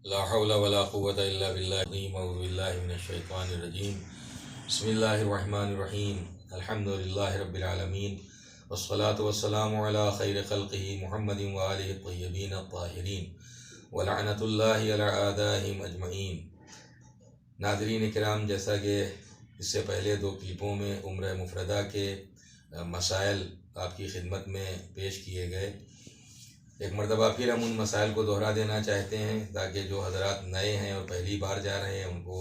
ला हौला वला कुव्वता इल्ला बिल्लाहि अऊज़ु बिल्लाहि मिनश शैतानिर रजीम। बिस्मिल्लाहिर रहमानिर रहीम। अल्हम्दुलिल्लाहि रब्बिल आलमीन वस्सलातु वस्सलामु अला खैरि खल्क़िही मुहम्मदिन व आलिहि अत्तय्यबीन अत्ताहिरीन व लअनतुल्लाहि अला आदाइहिम अजमईन। नाज़रीन किराम, जैसा कि इससे पहले दो क्लिपों में उम्र मुफ़रदा के मसाइल आपकी खिदमत में पेश किए गए, एक मरतबा फिर हम उन मसाइल को दोहरा देना चाहते हैं ताकि जो हज़रात नए हैं और पहली बार जा रहे हैं उनको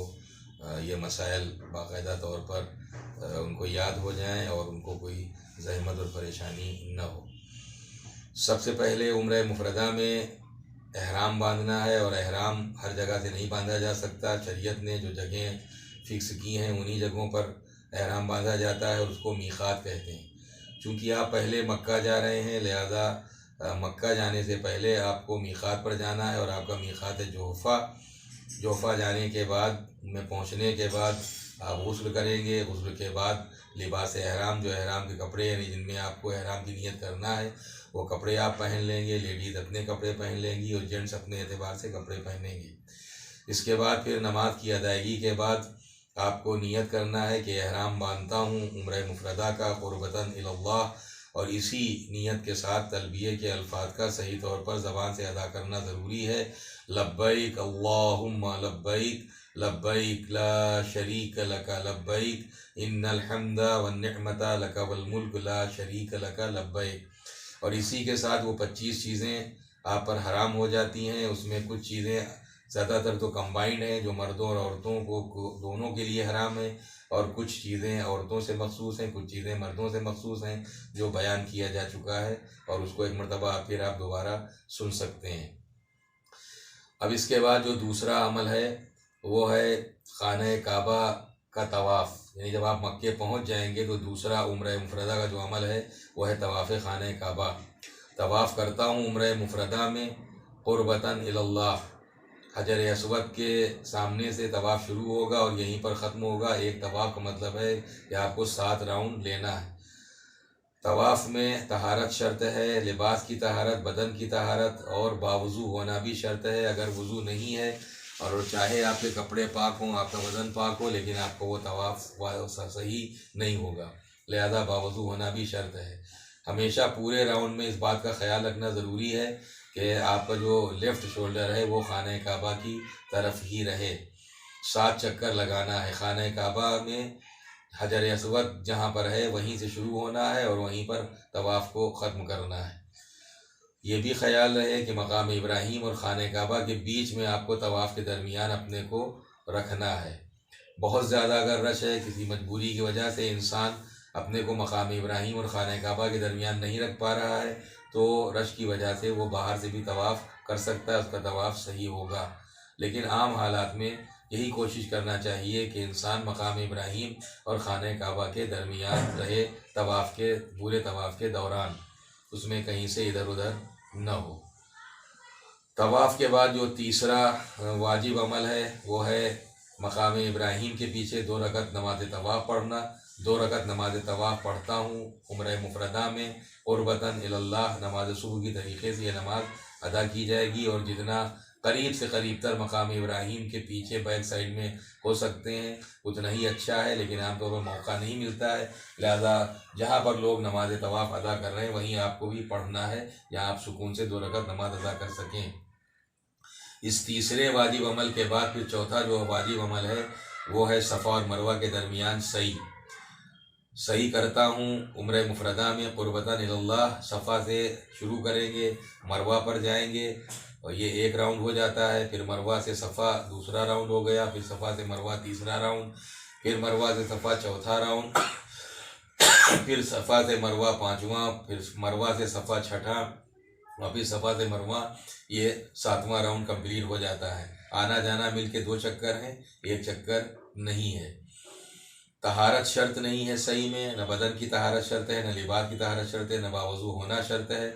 ये मसाइल बाकायदा तौर पर उनको याद हो जाएं और उनको कोई ज़हमत और परेशानी न हो। सबसे पहले उम्र मुफ़रदा में एहराम बांधना है, और एहराम हर जगह से नहीं बांधा जा सकता। शरीयत ने जो जगहें फ़िक्स की हैं उन्हीं जगहों पर एहराम बांधा जाता है और उसको मीक़ात कहते हैं। चूँकि आप पहले मक्का जा रहे हैं, लिहाजा मक्का जाने से पहले आपको मीक़ात पर जाना है, और आपका मीक़ात है जोहफ़ा। जोहफ़ा जाने के बाद में पहुँचने के बाद आप गुस्ल करेंगे। गुस्ल के बाद लिबास एहराम, जो एहराम के कपड़े यानी जिनमें आपको एहराम की नियत करना है वो कपड़े आप पहन लेंगे। लेडीज़ अपने कपड़े पहन लेंगी और जेंट्स अपने एतबार से कपड़े पहनेंगे। इसके बाद फिर नमाज की अदायगी के बाद आपको नियत करना है कि एहराम बांधता हूँ उम्र मुफ़रदा का क़ुर्बतन इलल्लाह, और इसी नियत के साथ तलबिये के अल्फाज का सही तौर पर ज़बान से अदा करना ज़रूरी है। लब्बैक अल्लाहुम्मा लब्बैक लब्बैक ला शरीक लक लब्बैक इन्नल हम्दा वन निअमता लक वल मुल्क ला शरीक लक लब्बैक। और इसी के साथ वो 25 चीज़ें आप पर हराम हो जाती हैं। उसमें कुछ चीज़ें ज़्यादातर तो कंबाइंड हैं, जो मर्दों और औरतों को दोनों के लिए हराम है, और कुछ चीज़ें औरतों से मखसूस हैं, कुछ चीज़ें मर्दों से मखसूस हैं, जो बयान किया जा चुका है और उसको एक मरतबा फिर आप दोबारा सुन सकते हैं। अब इसके बाद जो दूसरा अमल है वो है खाना काबा का तवाफ़, यानी जब आप मक्के पहुंच जाएंगे तो दूसरा उम्र मुफ़रदा का जो अमल है वो है तवाफ़ खाना काबा। तवाफ़ करता हूँ उम्र मुफ़रदा में क़ुर्बतन इलल्लाह। हजर अस्वद के सामने से तवाफ़ शुरू होगा और यहीं पर ख़त्म होगा। एक तवाफ़ का मतलब है कि आपको 7 राउंड लेना है। तवाफ़ में तहारत शर्त है, लिबास की तहारत, बदन की तहारत और बावुज़ू होना भी शर्त है। अगर वज़ू नहीं है और चाहे आपके कपड़े पाक हों, आपका बदन पाक हो, लेकिन आपको वो तवाफ़ सही नहीं होगा, लिहाजा बावुज़ू होना भी शर्त है। हमेशा पूरे राउंड में इस बात का ख्याल रखना ज़रूरी है कि आपका जो लेफ़्ट शोल्डर है वो खाना काबा की तरफ ही रहे। 7 चक्कर लगाना है। खाना काबा में हजर अस्वद जहाँ पर है वहीं से शुरू होना है और वहीं पर तवाफ़ को ख़त्म करना है। ये भी ख्याल रहे कि मकाम इब्राहीम और खाना काबा के बीच में आपको तवाफ़ के दरमियान अपने को रखना है। बहुत ज़्यादा अगर रश है, किसी मजबूरी की वजह से इंसान अपने को मकाम इब्राहीम और खाना काबा के दरमियान नहीं रख पा रहा है, तो रश की वजह से वो बाहर से भी तवाफ़ कर सकता है, उसका तवाफ़ सही होगा। लेकिन आम हालात में यही कोशिश करना चाहिए कि इंसान मकाम इब्राहीम और खाना काबा के दरमियान रहे तवाफ़ के पूरे तवाफ़ के दौरान, उसमें कहीं से इधर उधर न हो। तवाफ़ के बाद जो तीसरा वाजिब अमल है वो है मकाम इब्राहीम के पीछे 2 रकत नमाज तवाफ़ पढ़ना। 2 रकत नमाज तवाफ़ पढ़ता हूँ उम्र मुफ़रदा में क़ुर्बतन इलल्लाह। नमाज सुबह की तरीक़े से ये नमाज अदा की जाएगी, और जितना करीब से करीब तर मकाम इब्राहीम के पीछे बैक साइड में हो सकते हैं उतना ही अच्छा है, लेकिन आमतौर पर मौका नहीं मिलता है। लिहाजा जहाँ पर लोग नमाज तवाफ़ अदा कर रहे हैं वहीं आपको भी पढ़ना है, जहाँ आप सुकून से 2 रकत नमाज अदा कर सकें। इस तीसरे वाजिब अमल के बाद फिर चौथा जो वाजिब अमल है वो है सफ़ा और मरवा के दरमियान सही करता हूँ उम्र मुफ़रदा में क़ुर्बतन इलल्लाह। सफ़ा से शुरू करेंगे, मरवा पर जाएंगे और ये 1 राउंड हो जाता है। फिर मरवा से सफ़ा दूसरा राउंड हो गया, फिर सफ़ा से मरवा तीसरा राउंड, फिर मरवा से सफ़ा चौथा राउंड, फिर सफ़ा से मरवा पाँचवा, फिर मरवा से सफ़ा छठा, और फिर सफ़ा से मरवा ये 7वां राउंड कंप्लीट हो जाता है। आना जाना मिल के 2 चक्कर हैं, 1 चक्कर नहीं है। तहारत शर्त नहीं है सही में, न बदन की तहारत शर्त है, न लिबास की तहारत शर्त है, न बावुज़ू होना शर्त है।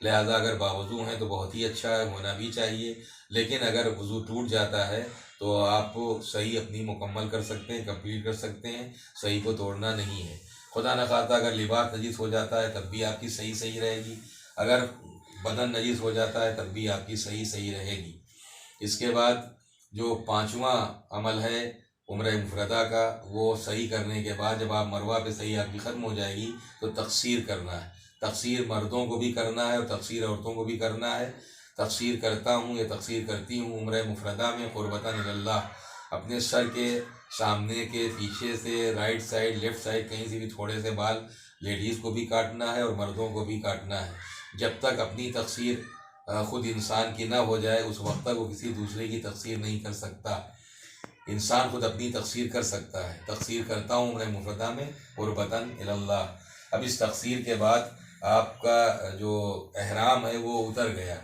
लिहाजा अगर बावुज़ू हैं तो बहुत ही अच्छा है, होना भी चाहिए। लेकिन अगर वज़ू टूट जाता है तो आप सही अपनी मुकम्मल कर सकते हैं, कंप्लीट कर सकते हैं, सही को तोड़ना नहीं है। खुदा न खास्ता अगर लिबास नजीस हो जाता है तब भी आपकी सही रहेगी, अगर बदन नजीस हो जाता है तब भी आपकी सही रहेगी। इसके बाद जो पांचवा अमल है उम्र मुफरदा का, वो सही करने के बाद जब आप मरवा पे सही आपकी ख़त्म हो जाएगी तो तक़सीर करना है। तक़सीर मर्दों को भी करना है और तक़सीर औरतों को भी करना है। तक़सीर करता हूँ या तक़सीर करती हूँ उम्र मुफरदा में क़ुर्बतन इलल्लाह, अपने सर के सामने के पीछे से राइट साइड लेफ़्ट साइड कहीं से भी थोड़े से बाल लेडीज़ को भी काटना है और मर्दों को भी काटना है। जब तक अपनी तक़सीर ख़ुद इंसान की ना हो जाए उस वक्त तक वो किसी दूसरे की तक़सीर नहीं कर सकता। इंसान खुद अपनी तक़सीर कर सकता है। तक़सीर करता हूँ उम्र मुफरदा में क़ुर्बतन इलल्लाह। अब इस तक़सीर के बाद आपका जो एहराम है वो उतर गया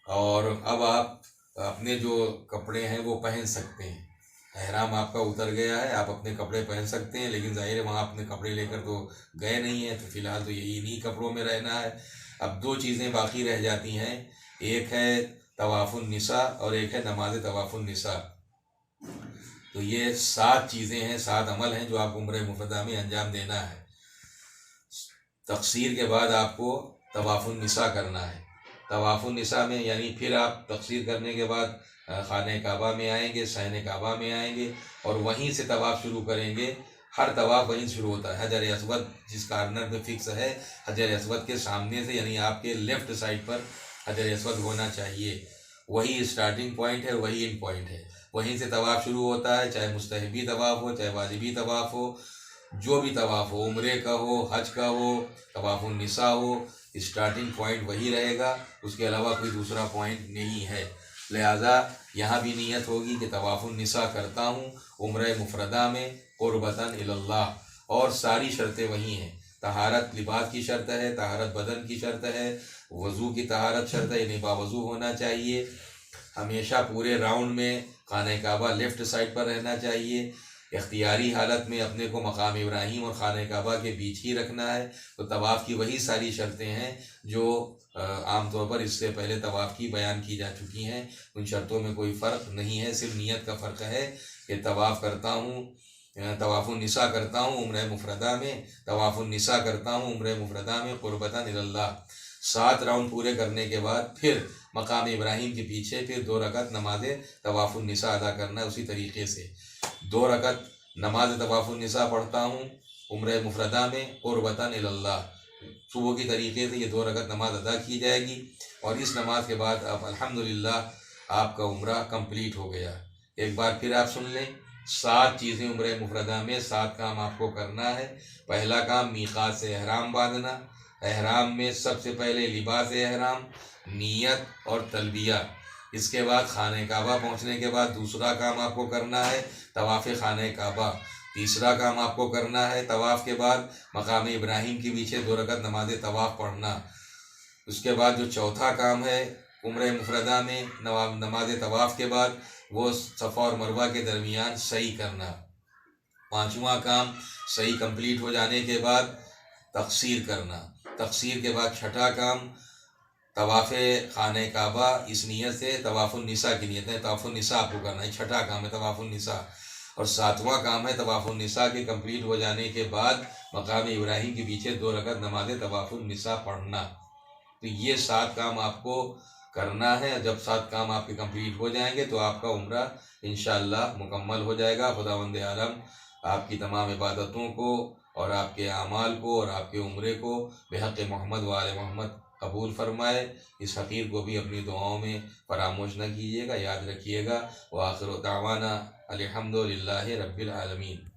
और अब आप अपने जो कपड़े हैं वो पहन सकते हैं। एहराम आपका उतर गया है, आप अपने कपड़े पहन सकते हैं, लेकिन ज़ाहिर है वहाँ अपने कपड़े लेकर तो गए नहीं हैं, तो फ़िलहाल तो यही इन्हीं कपड़ों में रहना है। अब दो चीज़ें बाकी रह जाती हैं, एक है तवाफ़ुन निसा और एक है नमाज तवाफ़ुन निसा। तो ये 7 चीज़ें हैं, 7 अमल हैं जो आपको उम्र मुफरदा में अंजाम देना है। तक़सीर के बाद आपको तवाफ़ुन निसा करना है। तवाफ़ुन निसा में यानी फिर आप तक़सीर करने के बाद खाने काबा में आएंगे, सहने काबा में आएंगे और वहीं से तवाफ़ शुरू करेंगे। हर तवाफ़ वहीं शुरू होता है। हजर अस्वद जिस कार्नर पे फिक्स है, हजर अस्वद के सामने से यानी आपके लेफ़्ट साइड पर हजर अस्वद होना चाहिए। वही स्टार्टिंग पॉइंट है, वही एंड पॉइंट है। वहीं से तवाफ़ शुरू होता है, चाहे मुस्तहबी तवाफ़ हो, चाहे वाजिबी तवाफ़ हो, जो भी तवाफ़ हो, उम्रे का हो, हज का हो, तवाफ़ुन निसा हो, स्टार्टिंग पॉइंट वही रहेगा, उसके अलावा कोई दूसरा पॉइंट नहीं है। लिहाजा यहाँ भी नीयत होगी कि तवाफ़ुन निसा करता हूँ उम्र मुफरदा में क़ुर्बतन इलल्लाह, और सारी शर्तें वही हैं। तहारत लिबास की शर्त है, तहारत बदन की शर्त है, वज़ू की तहारत शर्त है, यानी बावज़ू होना चाहिए, हमेशा पूरे राउंड में खाने काबा लेफ़्ट साइड पर रहना चाहिए, इख्तियारी हालत में अपने को मकाम इब्राहीम और खाने काबा के बीच ही रखना है। तो तवाफ़ की वही सारी शर्तें हैं जो आम तौर पर इससे पहले तवाफ़ की बयान की जा चुकी हैं। उन शर्तों में कोई फ़र्क नहीं है, सिर्फ नीयत का फ़र्क है कि तवाफ़ करता हूँ, तवाफ़ुन निसा करता हूँ उम्र मुफरदा में, तवाफ़ुन निसा करता हूँ उम्र मुफरदा में क़ुर्बतन इलल्लाह। 7 राउंड पूरे करने के बाद फिर मकाम इब्राहीम के पीछे फिर 2 रकात नमाज तवाफ़ुन निसा अदा करना है। उसी तरीके से 2 रकात नमाज तवाफ़ुन निसा पढ़ता हूँ उम्र मुफरदा में क़ुर्बतन इलल्लाह। सुबह की तरीके से ये 2 रकात नमाज अदा की जाएगी और इस नमाज के बाद आप अल्हम्दुलिल्लाह आपका उम्रा कंप्लीट हो गया। एक बार फिर आप सुन लें, 7 चीज़ें उम्र मुफरदा में, 7 काम आपको करना है। पहला काम मीक़ात से एहराम बांधना। एहराम में सबसे पहले लिबास एहराम, नीयत और तलबिया। इसके बाद खाने काबा पहुँचने के बाद दूसरा काम आपको करना है तवाफ़ खाने काबा। तीसरा काम आपको करना है तवाफ़ के बाद मकाम इब्राहीम के पीछे 2 रकात नमाज तवाफ़ पढ़ना। उसके बाद जो चौथा काम है उम्र मुफरदा में नमाज तवाफ़ के बाद वो सफ़ा और मरवा के दरमियान सही करना। 5वां काम सही कंप्लीट हो जाने के बाद तक़सीर करना। तक़सीर के बाद 6ठा काम तवाफ़ खाने काबा, इस नीयत से तवाफ़ुन निसा की नीयत है, तवाफ़ुन निसा आपको करना है। 6ठा काम है तवाफ़ुन निसा। और 7वां काम है तवाफ़ुन निसा के कंप्लीट हो जाने के बाद मकाम इब्राहीम के पीछे 2 रकात नमाज तवाफ़ुन निसा पढ़ना। तो ये 7 काम आपको करना है। जब 7 काम आपके कंप्लीट हो जाएंगे तो आपका उम्रा इंशाअल्लाह मुकम्मल हो जाएगा। खुदावंद आलम आपकी तमाम इबादतों को और आपके आमाल को और आपके उम्रे को बेहक़ मोहम्मद व आले मोहम्मद कबूल फ़रमाए। इस फ़कीर को भी अपनी दुआओं में फरामोश न कीजिएगा, याद रखिएगा। व आखिर दावाना अल्हम्दुलिल्लाहि रब्बिल आलमीन।